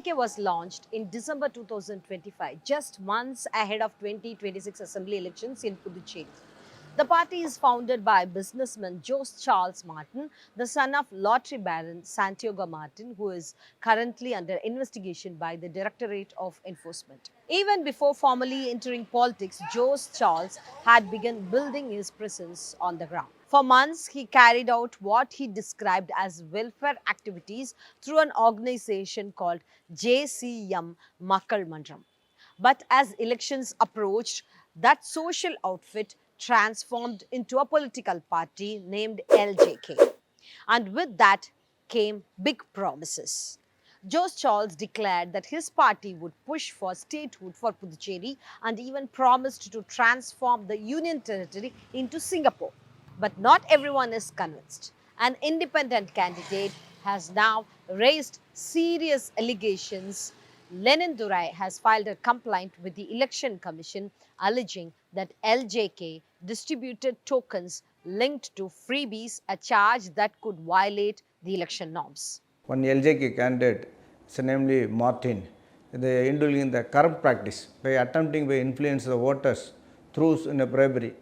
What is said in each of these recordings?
LJK was launched in December 2025, just months ahead of 2026 assembly elections in Puducherry. The party is founded by businessman Jose Charles Martin, the son of lottery baron Santiago Martin, who is currently under investigation by the Directorate of Enforcement. Even before formally entering politics, Jose Charles had begun building his presence on the ground. For months, he carried out what he described as welfare activities through an organization called JCM Makkal Mandram. But as elections approached, that social outfit transformed into a political party named LJK. And with that came big promises. Jose Charles declared that his party would push for statehood for Puducherry and even promised to transform the union territory into Singapore. But not everyone is convinced. An independent candidate has now raised serious allegations. Lenin Durai has filed a complaint with the Election Commission alleging that LJK distributed tokens linked to freebies, a charge that could violate the election norms. One LJK candidate, namely Martin, they indulging in the corrupt practice by attempting to influence the voters through in a bribery.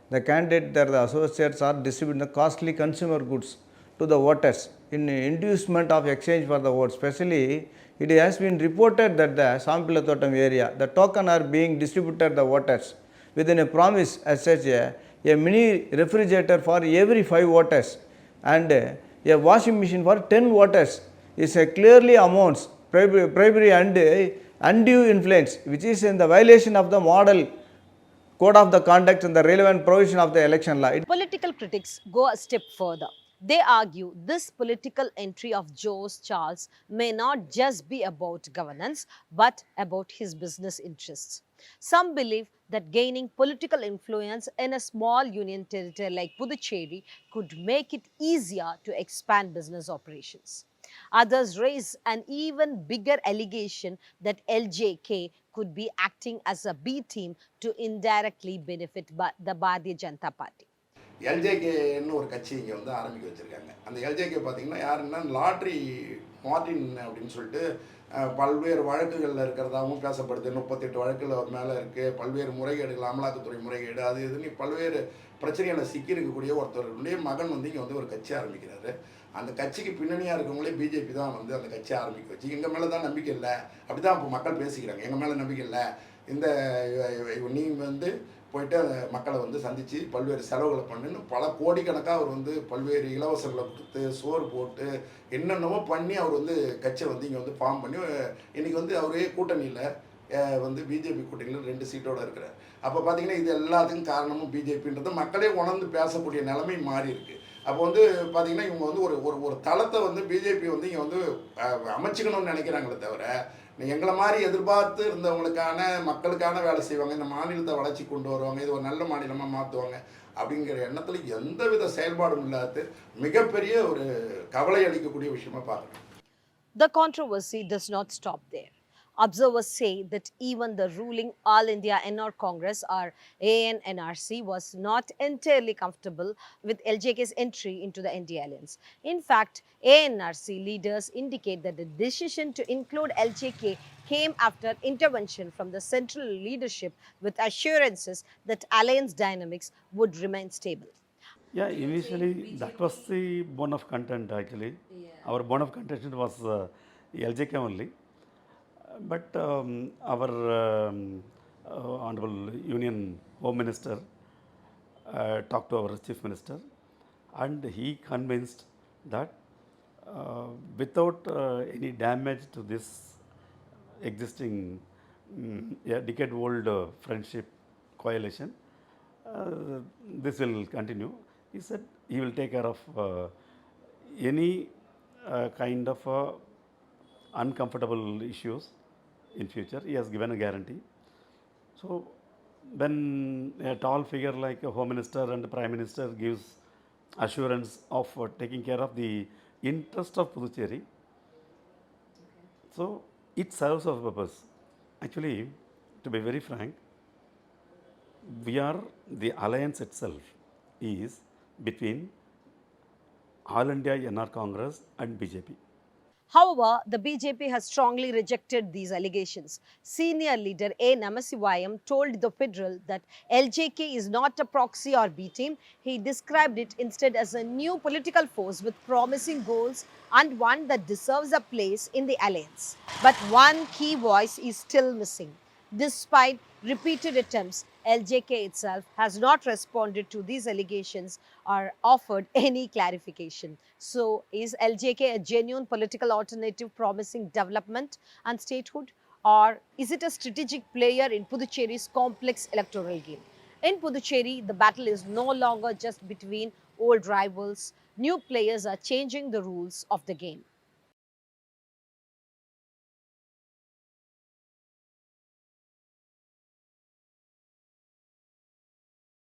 The candidate that the associates are distributing the costly consumer goods to the voters in inducement of exchange for the vote. Especially, it has been reported that the Sampilathotam area, the token are being distributed to the voters within a promise as such a mini refrigerator for every 5 voters and a washing machine for 10 voters is a clearly amounts bribery and undue influence, which is in the violation of the model code of the conduct and the relevant provision of the election law. Political critics go a step further. They argue this political entry of Jose Charles may not just be about governance, but about his business interests. Some believe that gaining political influence in a small union territory like Puducherry could make it easier to expand business operations. Others raise an even bigger allegation that LJK could be acting as a B team to indirectly benefit the Bharatiya Janata Party. எல்ஜேகேன்னு ஒரு கட்சி இங்கே வந்து ஆரம்பிக்க வச்சுருக்காங்க. அந்த LJK பார்த்திங்கன்னா யாருன்னா lottery Martin அப்படின்னு சொல்லிட்டு பல்வேறு வழக்குகளில் இருக்கிறதாகவும் பேசப்படுது. 38 வழக்குகள் அவர் மேலே இருக்குது. பல்வேறு முறைகேடுகள், அமலாக்கத்துறை முறைகேடு, அது இதுன்னு பல்வேறு பிரச்சனைகளை சிக்கி இருக்கக்கூடிய ஒருத்தருடைய மகன் வந்து இங்கே வந்து ஒரு கட்சி ஆரம்பிக்கிறாரு. அந்த கட்சிக்கு பின்னணியாக இருக்கவங்களே பிஜேபி தான் வந்து அந்த கட்சி ஆரம்பிக்க வச்சு எங்கள் மேலே தான் நம்பிக்கை இல்லை, அப்படி தான் இப்போ மக்கள் பேசிக்கிறாங்க. எங்கள் மேலே நம்பிக்கை இல்லை, இந்த நீ வந்து போயிட்டு மக்களை வந்து சந்தித்து பல்வேறு செலவுகளை பண்ணுன்னு பல கோடிக்கணக்காக அவர் வந்து பல்வேறு இலவசங்களை கொடுத்து சோறு போட்டு என்னென்னமோ பண்ணி அவர் வந்து கட்சியை வந்து இங்கே வந்து ஃபார்ம் பண்ணி இன்றைக்கி வந்து அவரே கூட்டணியில் வந்து பிஜேபி கூட்டணியில் 2 சீட்டோடு இருக்கிறார். அப்போ பார்த்திங்கன்னா இது எல்லாத்துக்கும் காரணமும் பிஜேபின்றது மக்களே உணர்ந்து பேசக்கூடிய நிலைமை மாறி இருக்குது. அப்போ வந்து பார்த்திங்கன்னா இவங்க வந்து ஒரு தளத்தை வந்து பிஜேபி வந்து இங்கே வந்து அமைச்சிக்கணும்னு நினைக்கிறாங்களே தவிர எங்களை மாதிரி எதிர்பார்த்து இருந்தவங்களுக்கான மக்களுக்கான வேலை செய்வாங்க, இந்த மாநிலத்தை வளர்ச்சி கொண்டு வருவாங்க, இது ஒரு நல்ல மாநிலமாக மாற்றுவாங்க அப்படிங்கிற எண்ணத்தில் எந்தவித செயல்பாடும் இல்லாத மிகப்பெரிய ஒரு கவலை அளிக்கக்கூடிய விஷயமா பார்க்குறேன். The controversy does not stop there. Observers say that even the ruling All India NR Congress or ANNRC was not entirely comfortable with LJK's entry into the NDA alliance. In fact, ANRC leaders indicate that the decision to include LJK came after intervention from the central leadership with assurances that alliance dynamics would remain stable. Yeah, initially that was the bone of content actually. Our bone of contention was LJK only. But our Honorable Union Home Minister talked to our Chief Minister and he convinced that without any damage to this existing decade-old friendship coalition, this will continue. He said he will take care of any kind of uncomfortable issues in future. He has given a guarantee. So when a tall figure like a Home Minister and the Prime Minister gives assurance of taking care of the interest of Puducherry, so it serves our purpose. Actually, to be very frank, the alliance itself is between All India NR Congress and BJP. However, the BJP has strongly rejected these allegations. Senior leader A. Namasivayam told the Federal that LJK is not a proxy or B team. He described it instead as a new political force with promising goals and one that deserves a place in the alliance. But one key voice is still missing. Despite repeated attempts, LJK itself has not responded to these allegations or offered any clarification. So, is LJK a genuine political alternative promising development and statehood? Or is it a strategic player in Puducherry's complex electoral game? In Puducherry, the battle is no longer just between old rivals. New players are changing the rules of the game.